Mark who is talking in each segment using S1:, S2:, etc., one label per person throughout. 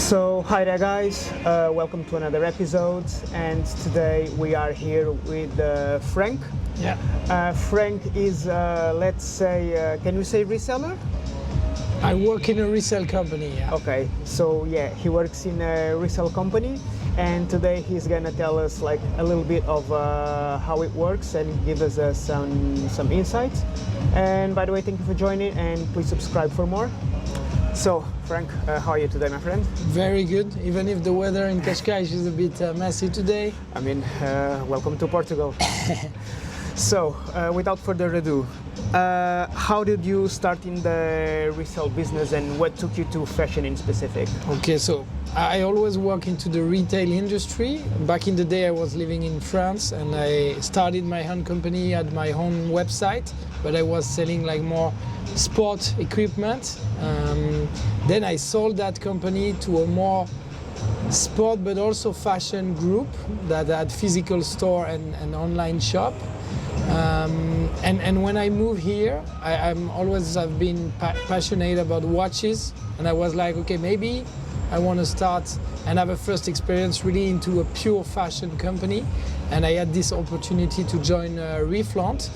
S1: So hi there guys, welcome to another episode, and today we are here with Frank.
S2: Yeah.
S1: Frank is, let's say, can we say reseller?
S2: I work in a resell company, yeah.
S1: Okay, so yeah, he works in a resell company, and today he's gonna tell us like a little bit of how it works and give us some insights. And by the way, thank you for joining, and please subscribe for more. So, Frank, how are you today, my friend?
S2: Very good, even if the weather in Cascais is a bit messy today.
S1: I mean, welcome to Portugal. So, without further ado, how did you start in the resale business, and what took you to fashion in specific?
S2: Okay, so I always work into the retail industry. Back in the day I was living in France and I started my own company, had my own website, but I was selling like more sport equipment. Then I sold that company to a more sport but also fashion group that had physical store and online shop. And when I moved here, I've been passionate about watches, and I was like, okay, maybe I want to start and have a first experience really into a pure fashion company. And I had this opportunity to join Reflant.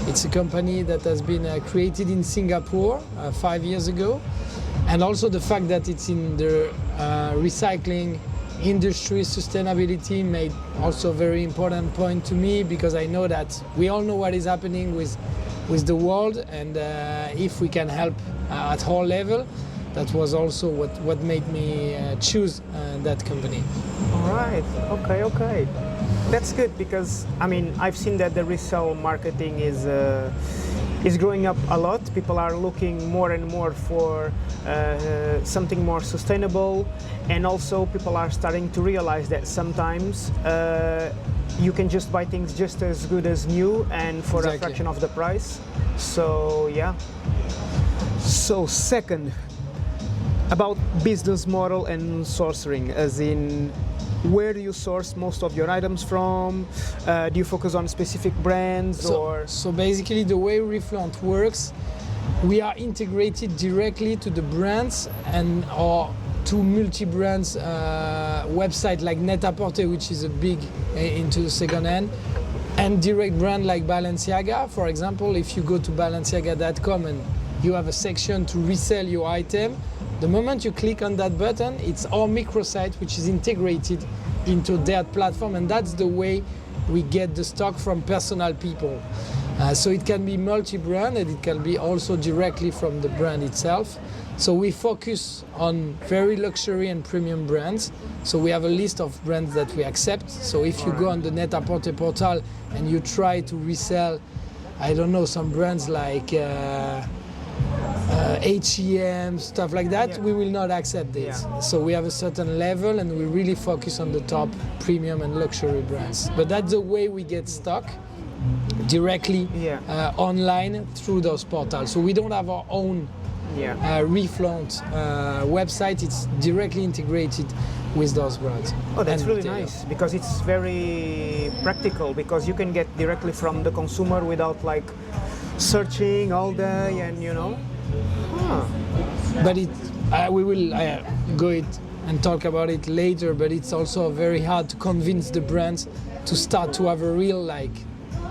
S2: It's a company that has been created in Singapore 5 years ago. And also the fact that it's in the recycling industry, sustainability made also a very important point to me, because I know that we all know what is happening with the world, and if we can help at all level, that was also what made me choose that company.
S1: All right, okay. That's good, because I mean, I've seen that the resale marketing is growing up a lot. People are looking more and more for something more sustainable, and also people are starting to realize that sometimes you can just buy things just as good as new and for a fraction of the price. So yeah. So second, about business model and sourcing, as in, where do you source most of your items from? Do you focus on specific brands
S2: So basically the way Reflant works, we are integrated directly to the brands or to multi-brands website like Net-a-Porter, which is a big into second-hand, and direct brand like Balenciaga. For example, if you go to Balenciaga.com and you have a section to resell your item, the moment you click on that button, it's our microsite which is integrated into their platform, and that's the way we get the stock from personal people. So it can be multi-brand, and it can be also directly from the brand itself. So we focus on very luxury and premium brands. So we have a list of brands that we accept. So if you go on the Net-a-Porter portal and you try to resell, I don't know, some brands like H&M, stuff like that, we will not accept this. So we have a certain level, and we really focus on the top premium and luxury brands. But that's the way we get stock directly online through those portals. So we don't have our own Reflant website. It's directly integrated with those brands.
S1: Oh, that's really nice, because it's very practical, because you can get directly from the consumer without like searching all day, and you know.
S2: But we will go it and talk about it later, but it's also very hard to convince the brands to start to have a real like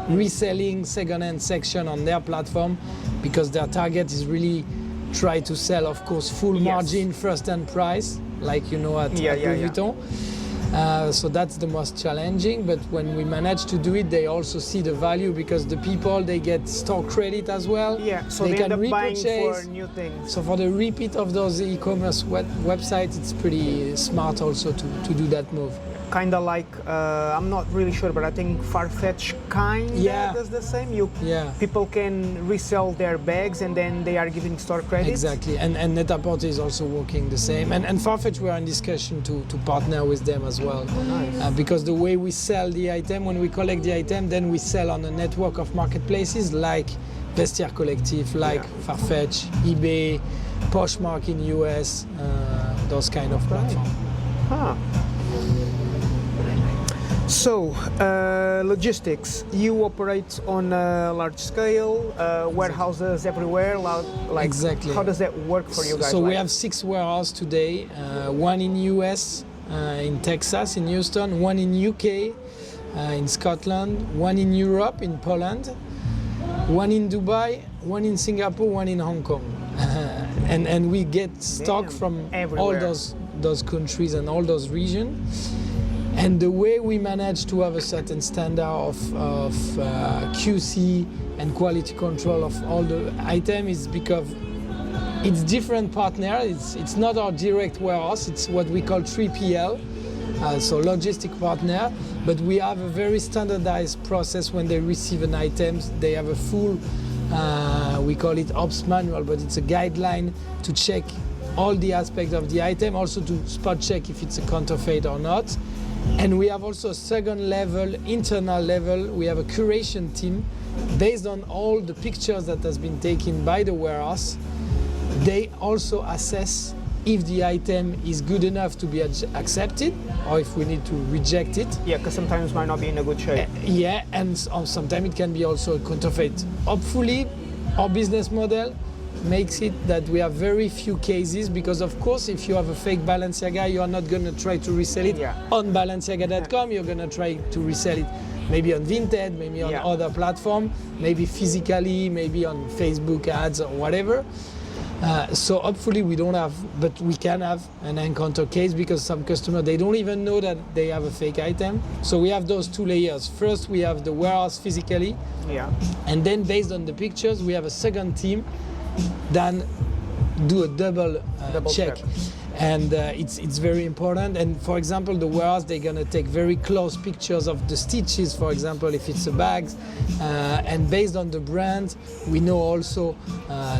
S2: reselling second-hand section on their platform, because their target is really try to sell, of course, full margin first-hand price, like you know at Louis Vuitton. So that's the most challenging, but when we manage to do it, they also see the value, because the people, they get store credit as well.
S1: Yeah, so they can end up buying for new things.
S2: So for the repeat of those e-commerce websites, it's pretty smart also to do that move.
S1: Kind of like, I'm not really sure, but I think Farfetch kind of does the same. People can resell their bags, and then they are giving store credit.
S2: Exactly, and Net-a-Porter is also working the same. And Farfetch, we are in discussion to partner with them as well.
S1: Oh, nice.
S2: Because the way we sell the item, when we collect the item, then we sell on a network of marketplaces like Vestiaire Collectif, like Farfetch, eBay, Poshmark in US, those kind of platforms.
S1: So, logistics. You operate on a large scale, warehouses everywhere. Like,
S2: Exactly.
S1: How does that work for you guys?
S2: So we have 6 warehouses today. One in US, in Texas, in Houston. One in UK, in Scotland. One in Europe, in Poland. One in Dubai. One in Singapore. One in Hong Kong. And we get stock from
S1: everywhere.
S2: all those countries and all those regions. And the way we manage to have a certain standard of QC and quality control of all the items is because it's different partner. It's not our direct warehouse. It's what we call 3PL, so logistic partner. But we have a very standardized process when they receive an item. They have a full, we call it ops manual, but it's a guideline to check all the aspects of the item, also to spot check if it's a counterfeit or not. And we have also a second level, internal level. We have a curation team based on all the pictures that has been taken by the warehouse. They also assess if the item is good enough to be accepted or if we need to reject it.
S1: Yeah, because sometimes it might not be in a good shape.
S2: Yeah, and sometimes it can be also a counterfeit. Hopefully, our business model makes it that we have very few cases because, of course, if you have a fake Balenciaga, you are not going to try to resell it on Balenciaga.com. You're going to try to resell it maybe on Vinted, maybe on other platform, maybe physically, maybe on Facebook ads or whatever. So hopefully we don't have, but we can have an encounter case because some customers, they don't even know that they have a fake item. So we have those 2 layers. First, we have the warehouse physically, and then based on the pictures, we have a second team then do a double check. And it's very important. And for example, the warehouse, they're gonna take very close pictures of the stitches, for example, if it's a bag. And based on the brand, we know also,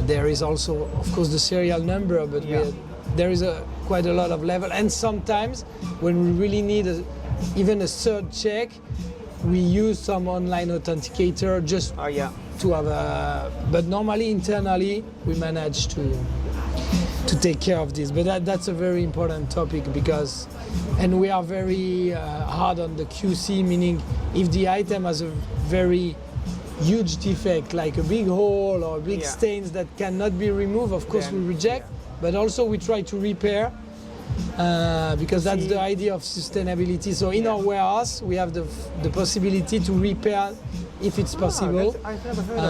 S2: there is also, of course, the serial number, but there is quite a lot of level. And sometimes when we really need even a third check, we use some online authenticator just to have but normally internally we manage to take care of this. But that's a very important topic because, and we are very hard on the QC, meaning if the item has a very huge defect, like a big hole or big stains that cannot be removed, of course we reject, but also we try to repair. Because that's the idea of sustainability. So in our warehouse, we have the possibility to repair if it's possible.
S1: I've never heard of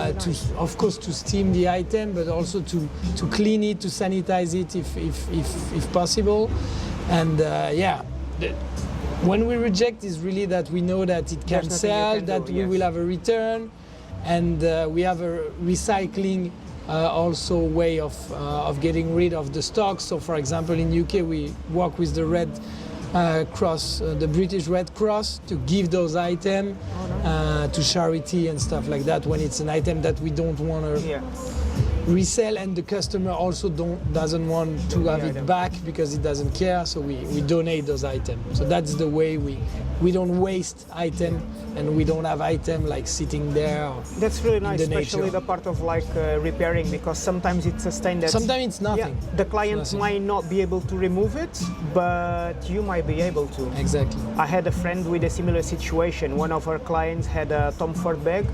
S1: it. That's really nice.
S2: Of course, to steam the item, but also to clean it, to sanitize it if possible. And when we reject, is really that we know that it can sell, that we will have a return, and we have a recycling. Also way of getting rid of the stock. So for example, in UK we work with the Red Cross, the British Red Cross, to give those items to charity and stuff like that when it's an item that we don't want to resell, and the customer also doesn't want to have it back because he doesn't care, so we donate those items. So that's the way we don't waste item, and we don't have item like sitting there.
S1: That's really nice, especially the part of like repairing, because sometimes it's a stain that
S2: sometimes it's nothing.
S1: The client might not be able to remove it, but you might be able to.
S2: Exactly.
S1: I had a friend with a similar situation. One of her clients had a Tom Ford bag.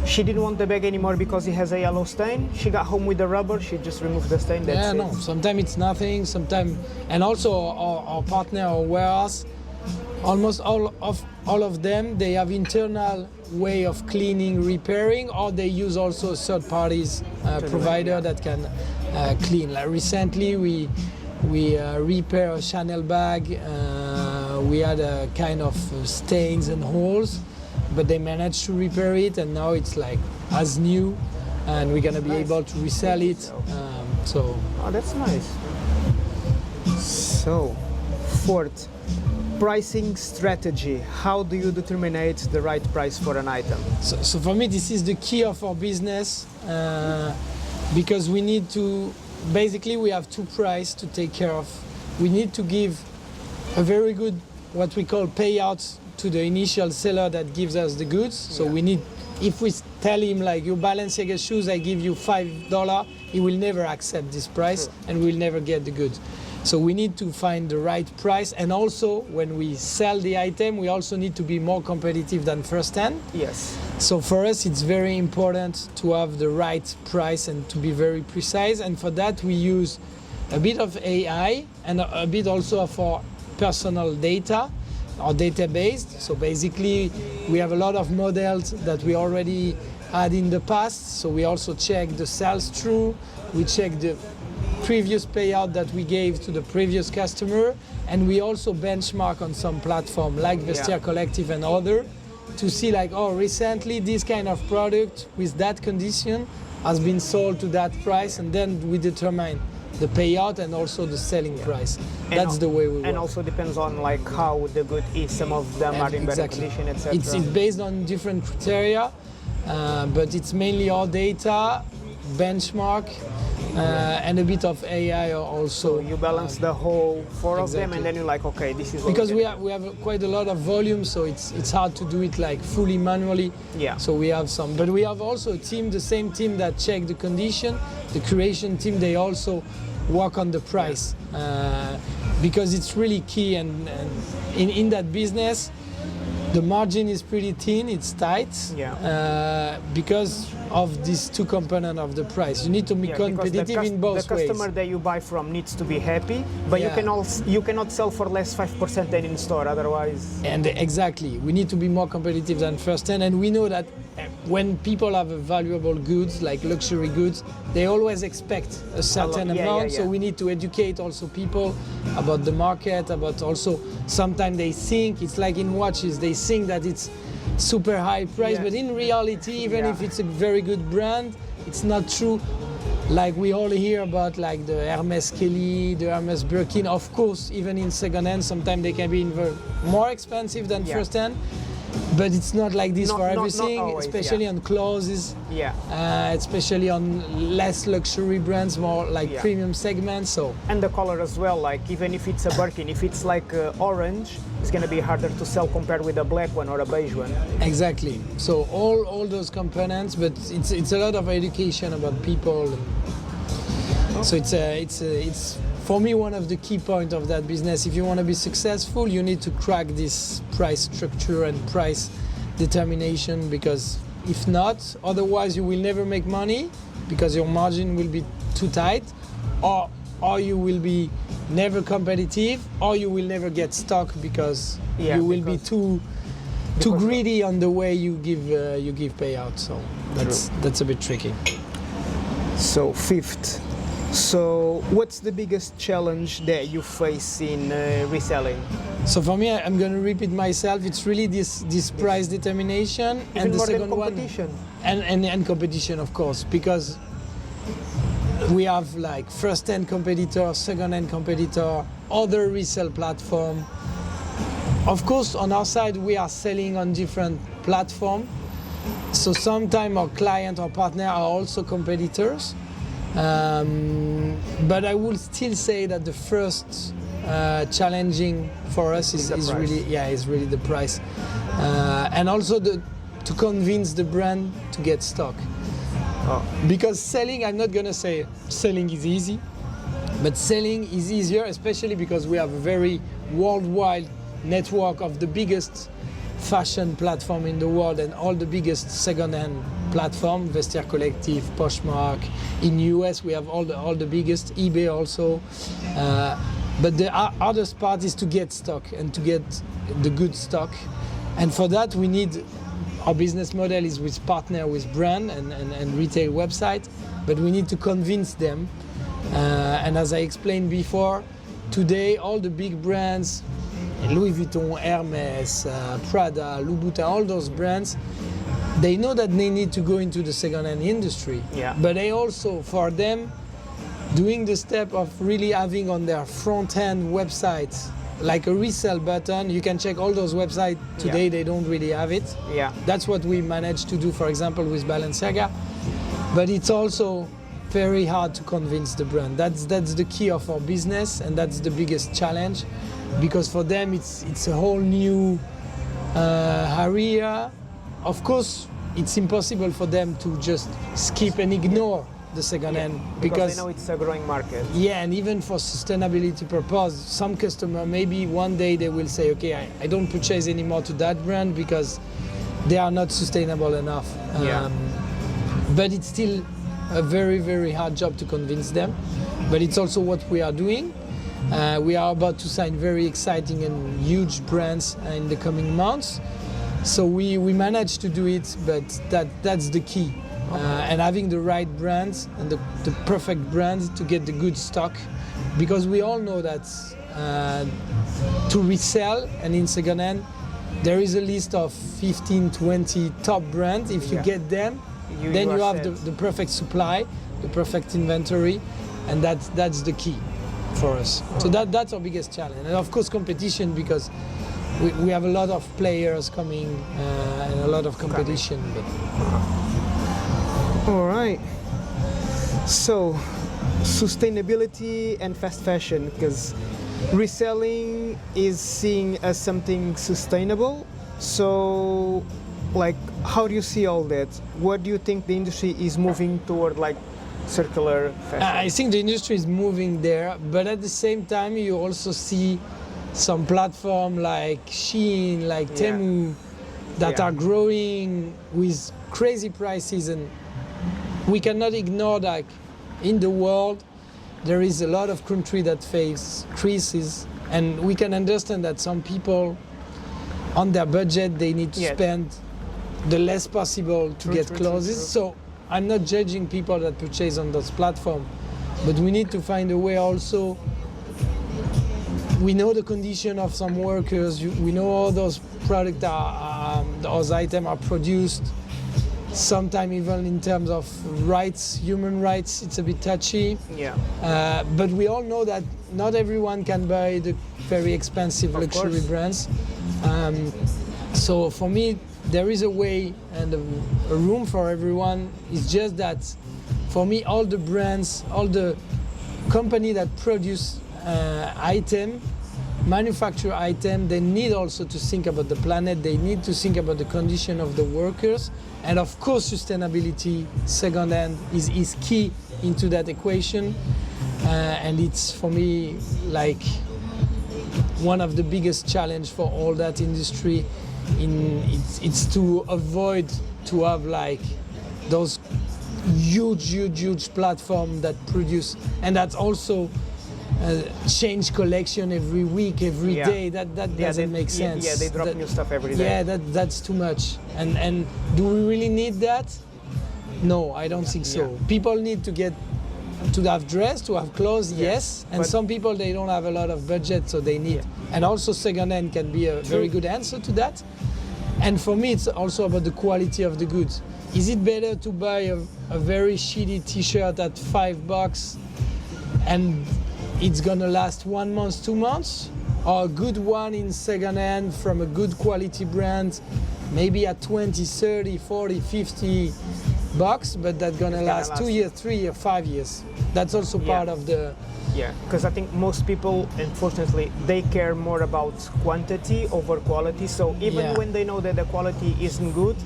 S1: She didn't want the bag anymore because it has a yellow stain. She got home with the rubber, she just removed the stain. That's it.
S2: Sometimes it's nothing, sometimes, and also our partner, our warehouse, almost all of them, they have internal way of cleaning, repairing, or they use also a third parties provider that can clean. Like recently we repair a Chanel bag. We had a kind of stains and holes, but they managed to repair it, and now it's like as new, and we're gonna be able to resell it.
S1: Oh, that's nice. So, fourth, pricing strategy. How do you determine the right price for an item?
S2: So for me, this is the key of our business, because we need to, basically we have 2 prices to take care of. We need to give a very good, what we call payout to the initial seller that gives us the goods. So we need, if we tell him like, your Balenciaga shoes, I give you $5, he will never accept this price and we'll never get the goods. So we need to find the right price, and also when we sell the item, we also need to be more competitive than first-hand.
S1: Yes.
S2: So for us, it's very important to have the right price and to be very precise. And for that, we use a bit of AI and a bit also of our personal data, our database. So basically, we have a lot of models that we already had in the past. So we also check the sales through, we check the previous payout that we gave to the previous customer, and we also benchmark on some platform like Vestiaire Collective and other to see like, oh, recently this kind of product with that condition has been sold to that price, and then we determine the payout and also the selling price. That's the way we work.
S1: And also depends on like how the good is. Some of them are in better condition, etc.
S2: It's based on different criteria, but it's mainly our data, benchmark, and a bit of AI also.
S1: So you balance the whole four of them, and then you're like, okay, this is what
S2: because we have quite a lot of volume, so it's hard to do it like fully manually.
S1: Yeah.
S2: So we have some, but we have also a team, the same team that check the condition, the creation team. They also work on the price because it's really key, and in that business, the margin is pretty thin, it's tight, because of these two components of the price. You need to be competitive in both ways.
S1: The customer that you buy from needs to be happy, but you cannot sell for less 5% than in store, otherwise.
S2: And exactly, we need to be more competitive than first hand, and we know that when people have valuable goods like luxury goods, they always expect a certain amount. So we need to educate also people about the market, about also sometimes they think it's like in watches, they think that it's super high price, but in reality, even if it's a very good brand, it's not true. Like we all hear about like the Hermes Kelly, the Hermes Birkin. Of course, even in second hand, sometimes they can be more expensive than first hand. But it's not like this for everything,
S1: not always,
S2: especially on clothes,
S1: Yeah.
S2: especially on less luxury brands, more like premium segments. So
S1: and the color as well, like even if it's a Birkin, if it's like orange, it's gonna be harder to sell compared with a black one or a beige one.
S2: Exactly. So all those components, but it's a lot of education about people. So it's for me one of the key points of that business. If you want to be successful, you need to crack this price structure and price determination, because if not, otherwise you will never make money because your margin will be too tight, or you will be never competitive, or you will never get stock because you will be too greedy on the way you give payout. So that's a bit tricky.
S1: So fifth. So what's the biggest challenge that you face in reselling?
S2: So for me, I'm going to repeat myself. It's really this price determination,
S1: Even
S2: and the
S1: more
S2: second
S1: than competition.
S2: one, and competition, of course, because we have like first-hand competitor, second-hand competitor, other resale platform. Of course, on our side, we are selling on different platforms. So sometimes our client or partner are also competitors. But I will still say that the first challenging for us is really the price, and also to convince the brand to get stock. Because selling, I'm not gonna say selling is easy, but selling is easier, especially because we have a very worldwide network of the biggest fashion platform in the world and all the biggest second-hand platform, Vestiaire Collective, Poshmark. In US we have all the biggest, eBay also. But the hardest part is to get stock and to get the good stock. And for that we need, our business model is with partner with brand and retail website, but we need to convince them. And as I explained before, today all the big brands, Louis Vuitton, Hermes, Prada, Louboutin, all those brands, they know that they need to go into the second-hand industry. But they also, for them, doing the step of really having on their front-end website like a resell button, you can check all those websites today, they don't really have it. That's what we managed to do, for example, with Balenciaga. But it's also very hard to convince the brand. That's the key of our business, and that's the biggest challenge, because for them it's a whole new area. Of course, it's impossible for them to just skip and ignore the second-hand
S1: because they know it's a growing market.
S2: Yeah, and even for sustainability purpose, some customer maybe one day they will say, okay, I don't purchase anymore to that brand because they are not sustainable enough. But it's still a very, very hard job to convince them. But it's also what we are doing. We are about to sign very exciting and huge brands in the coming months. So we managed to do it, but that's the key. And having the right brands and the perfect brands to get the good stock, because we all know that to resell and in second-hand, there is a list of 15, 20 top brands. If you get them, then you have the perfect supply, the perfect inventory, and that's the key for us. So that's our biggest challenge. And of course competition, because we have a lot of players coming and a lot of competition.
S1: All right. So, sustainability and fast fashion, because reselling is seen as something sustainable. So, like, how do you see all that? What do you think the industry is moving toward, like circular fashion?
S2: I think the industry is moving there, but at the same time, you also see some platform like Shein, like Temu, that are growing with crazy prices, and we cannot ignore that in the world there is a lot of countries that face crises, and we can understand that some people on their budget they need to spend the less possible to get clothes. So I'm not judging people that purchase on those platforms, but we need to find a way also. We know the condition of some workers, we know all those products those items are produced. Sometimes even in terms of rights, human rights, it's a bit touchy. But we all know that not everyone can buy the very expensive luxury brands. So for me, there is a way and a room for everyone. It's just that for me, all the brands, all the company that produce manufacture item, they need also to think about the planet. They need to think about the condition of the workers. And of course, sustainability, second-hand, is key into that equation. And it's, for me, like one of the biggest challenge for all that industry. It's to avoid to have like those huge platforms that produce, and that's also change collection every week, every day. That doesn't make sense.
S1: Yeah, they drop new stuff every day.
S2: Yeah, that's too much. And do we really need that? No, I don't think so. People need to have dress, to have clothes, yes. And some people, they don't have a lot of budget, so they need. And also second-hand can be a very good answer to that. And for me, it's also about the quality of the goods. Is it better to buy a very shitty t-shirt at $5 and it's gonna last 1 month, 2 months? Or a good one in second-hand from a good quality brand, maybe at 20, 30, 40, 50 bucks, but that's gonna last 2 years, 3 years, 5 years. That's also part of the...
S1: Yeah, because I think most people, unfortunately, they care more about quantity over quality. So even when they know that the quality isn't good,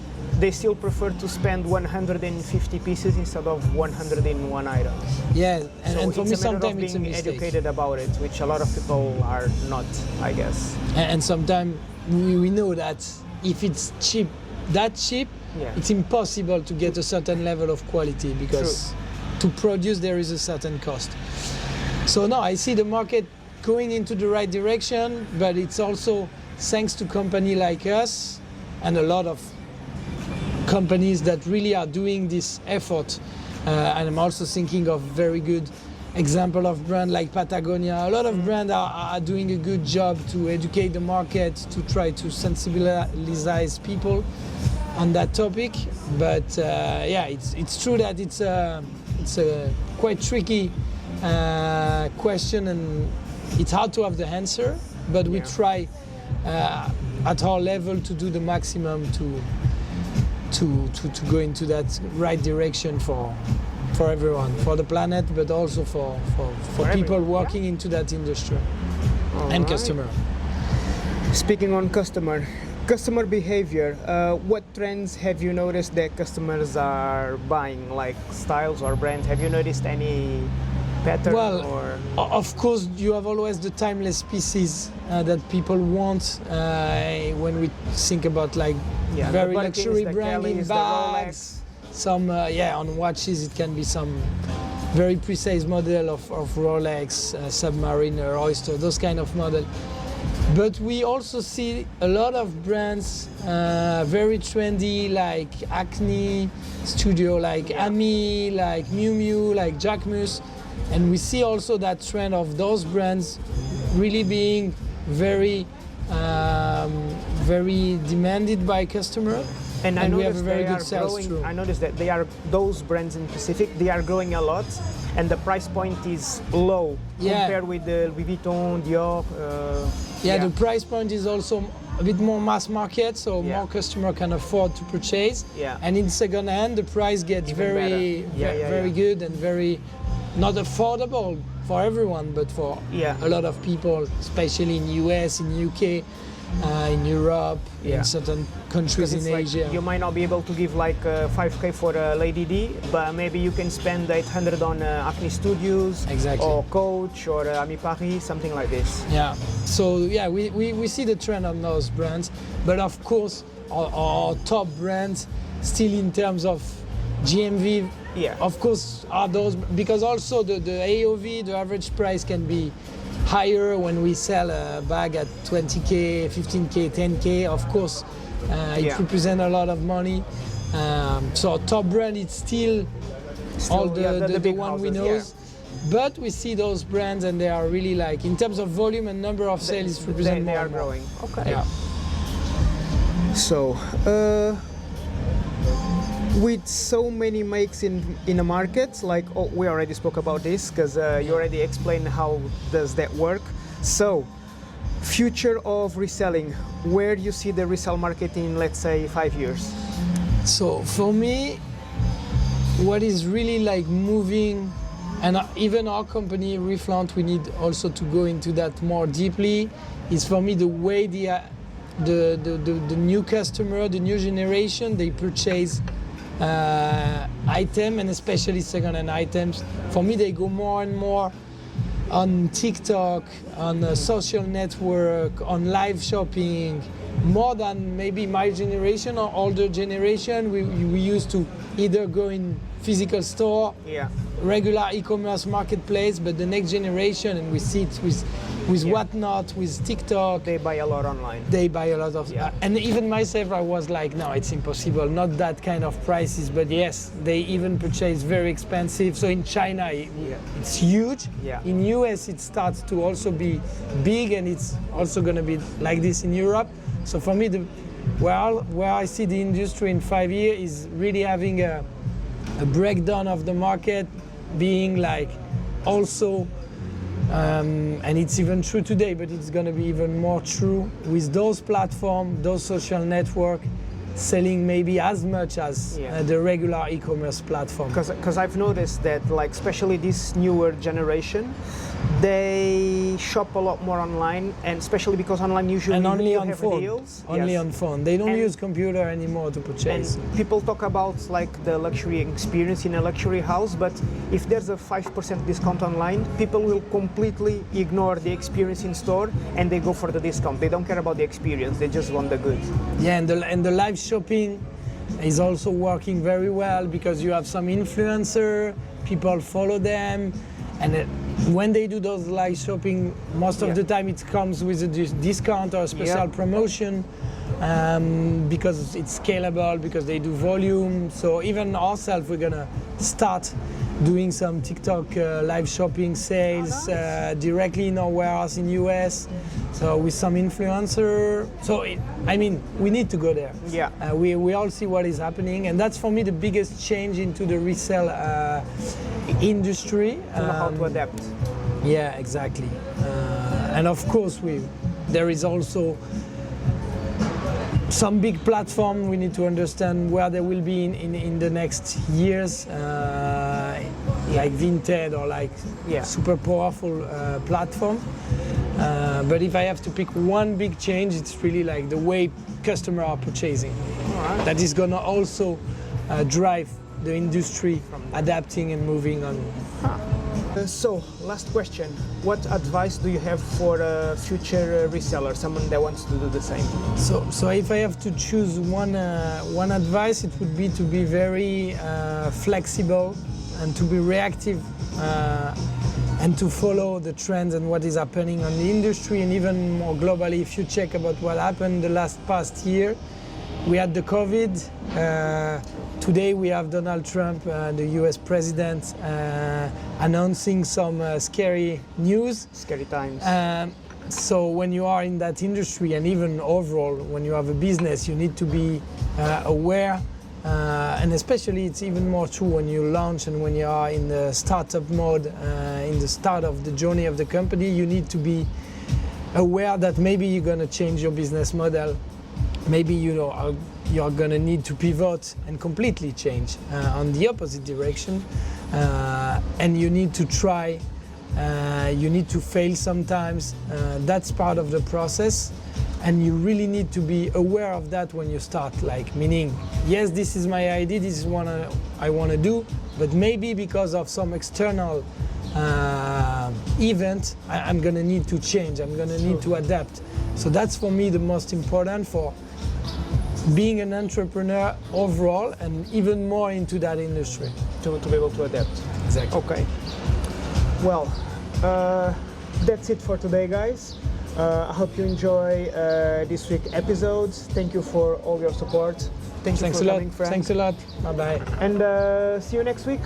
S1: they still prefer to spend 150 pieces instead of 101 items.
S2: Yeah, and,
S1: so
S2: for me sometimes
S1: it's
S2: a mistake.
S1: Educated about it, which a lot of people are not, I guess.
S2: And sometimes we know that if it's cheap, it's impossible to get a certain level of quality, because to produce there is a certain cost. So no, I see the market going into the right direction, but it's also thanks to companies like us and a lot of companies that really are doing this effort. And I'm also thinking of very good example of brand like Patagonia. A lot of brands are doing a good job to educate the market, to try to sensibilize people on that topic. But it's true that it's a quite tricky question, and it's hard to have the answer, but we try at our level to do the maximum to go into that right direction for everyone, for the planet, but also for people working into that industry and customer.
S1: Speaking on customer, Customer behavior. What trends have you noticed that customers are buying, like styles or brands? Have you noticed any pattern?
S2: Well,
S1: or
S2: of course, you have always the timeless pieces that people want when we think about like
S1: yeah,
S2: very
S1: the Birkins,
S2: luxury
S1: the
S2: branding
S1: Kellys, the
S2: bags.
S1: Rolex.
S2: Some on watches it can be some very precise model of Rolex, Submariner, Oyster, those kind of model. But we also see a lot of brands very trendy, like Acne Studio, like Ami, like Miu Miu, like Jacquemus. And we see also that trend of those brands really being very, very demanded by customer.
S1: And I
S2: we have
S1: noticed
S2: a very
S1: they
S2: good
S1: are
S2: sales
S1: growing.
S2: through.
S1: I noticed that those brands in specific, they are growing a lot, and the price point is low compared with the Louis Vuitton, Dior.
S2: The price point is also a bit more mass market, so more customer can afford to purchase.
S1: Yeah.
S2: And in second hand, the price gets
S1: Even
S2: very,
S1: better.
S2: very good and very not affordable for everyone, but for a lot of people, especially in US, in UK, in Europe, in certain countries in Asia.
S1: Like you might not be able to give like 5K for a Lady D, but maybe you can spend 800 on Acne Studios, or Coach, or Ami Paris, something like this.
S2: Yeah. So we see the trend on those brands, but of course our top brands still in terms of GMV. Of course are those, because also the AOV, the average price can be higher when we sell a bag at 20K, 15K, 10K. Of course, it represents a lot of money. So top brand, it's still all the
S1: big
S2: one
S1: houses,
S2: we know. But we see those brands and they are really like, in terms of volume and number of sales, represent more.
S1: They are growing. Okay.
S2: Yeah.
S1: So, with so many makes in a market, like we already spoke about this because you already explained how does that work. So, future of reselling, where do you see the resell market in, let's say, 5 years?
S2: So for me, what is really like moving, and even our company Reflant, we need also to go into that more deeply, is for me the way the new customer, the new generation, they purchase item, and especially second-hand items. For me, they go more and more on TikTok, on a social network, on live shopping, more than maybe my generation or older generation. We used to either go in physical store, regular e-commerce marketplace, but the next generation, and we see it with Whatnot, with TikTok.
S1: They buy a lot online.
S2: They buy a lot of, and even myself, I was like, no, it's impossible, not that kind of prices, but yes, they even purchase very expensive. So in China, it's huge. In US, it starts to also be big, and it's also gonna be like this in Europe. So for me, where I see the industry in 5 years is really having a breakdown of the market, being like also, and it's even true today, but it's going to be even more true with those platforms, those social networks, selling maybe as much as the regular e-commerce platform.
S1: Because I've noticed that, like, especially this newer generation, they shop a lot more online, and especially because online usually
S2: and only
S1: you
S2: on
S1: have
S2: phone.
S1: deals.
S2: Only on phone. They don't use computer anymore to purchase.
S1: And people talk about like the luxury experience in a luxury house, but if there's a 5% discount online, people will completely ignore the experience in store and they go for the discount. They don't care about the experience. They just want the goods.
S2: Yeah, and the live shopping is also working very well because you have some influencer, people follow them, and when they do those live shopping, most of the time it comes with a discount or a special promotion, because it's scalable, because they do volume. So even ourselves, we're gonna start doing some TikTok live shopping sales directly in our warehouse in US. So with some influencer. So I mean, we need to go there. We all see what is happening, and that's for me the biggest change into the resell industry.
S1: To know how to adapt.
S2: Yeah, exactly. And of course, there is also some big platform. We need to understand where they will be in the next years, like Vinted or like super powerful platform. But if I have to pick one big change, it's really like the way customers are purchasing.
S1: All right.
S2: That is gonna also drive the industry adapting and moving on.
S1: So, last question. What advice do you have for a future reseller, someone that wants to do the same?
S2: So if I have to choose one advice, it would be to be very flexible and to be reactive and to follow the trends and what is happening on the industry, and even more globally. If you check about what happened the past year, we had the COVID. Today we have Donald Trump, the US president, announcing some scary news.
S1: Scary times.
S2: So when you are in that industry, and even overall when you have a business, you need to be aware, and especially it's even more true when you launch and when you are in the startup mode, in the start of the journey of the company. You need to be aware that maybe you're going to change your business model. Maybe you're going to need to pivot and completely change on the opposite direction, and you need to try, you need to fail sometimes. That's part of the process, and you really need to be aware of that when you start, like, meaning, yes, this is my idea, this is what I want to do, but maybe because of some external event, I'm going to need to change, I'm going to need to adapt. So that's for me the most important for being an entrepreneur overall, and even more into that industry.
S1: To be able to adapt.
S2: Exactly.
S1: Okay. Well, that's it for today, guys. I hope you enjoy this week's episodes. Thank you for all your support. Thanks
S2: a
S1: for
S2: lot.
S1: coming, Frank.
S2: Thanks a lot. Bye-bye.
S1: And see you next week.